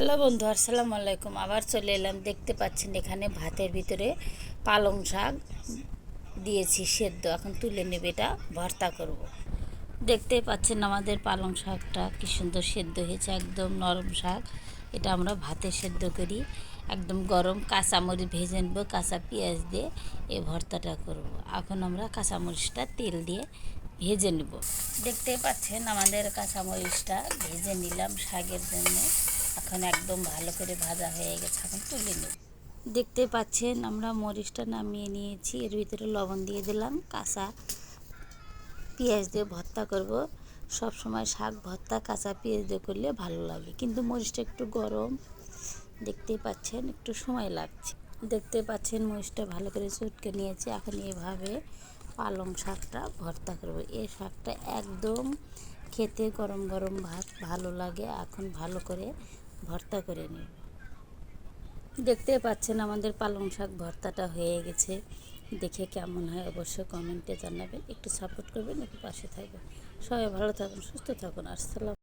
Hello বন্ধু, আসসালামু আলাইকুম। আবার চলে এলাম। দেখতে পাচ্ছেন এখানে ভাতের ভিতরে পালং শাক দিয়েছি সেদ্ধ। এখন তুলে নেবে, এটা ভর্তা করব। দেখতেই পাচ্ছেন আমাদের পালং শাকটা কি সুন্দর সেদ্ধ হয়েছে, একদম নরম শাক। এটা আমরা ভাতে সেদ্ধ করি। একদম গরম কাঁচামরিচ ভেজে নেব, কাঁচা পেঁয়াজ দিয়ে এই ভর্তাটা করব। এখন আমরা কাঁচামরিচটা তেল দিয়ে ভেজে নেব। দেখতেই পাচ্ছেন আমাদের কাঁচামরিচটা ভেজে নিলাম শাকের জন্য। এখন একদম ভালো করে ভাজা হয়ে গেছে, এখন তুলে নেব। দেখতে পাচ্ছেন আমরা মরিচটা নামিয়ে নিয়েছি, এর ভিতরে লবণ দিয়ে দিলাম, কাঁচা পেঁয়াজ দিয়ে ভর্তা করব। সব সময় শাক ভর্তা কাঁচা পেঁয়াজ দিয়ে করলে ভালো লাগে, কিন্তু মরিচটা একটু গরম, দেখতেই পাচ্ছেন একটু সময় লাগছে। দেখতে পাচ্ছেন মরিচটা ভালো করে চটকে নিয়েছি। এখন এভাবে পালং শাকটা ভর্তা করব। এই শাকটা একদম খেতে গরম গরম ভাত ভালো লাগে। এখন ভালো করে ভর্তা করে নেব। দেখতে পাচ্ছেন আমাদের পালং শাক ভর্তাটা হয়ে গেছে। দেখে কেমন হয় অবশ্যই কমেন্টে জানাবেন। একটু সাপোর্ট করবেন, একটু পাশে থাকবেন। সবাই ভালো থাকুন, সুস্থ থাকুন। আসসালাম।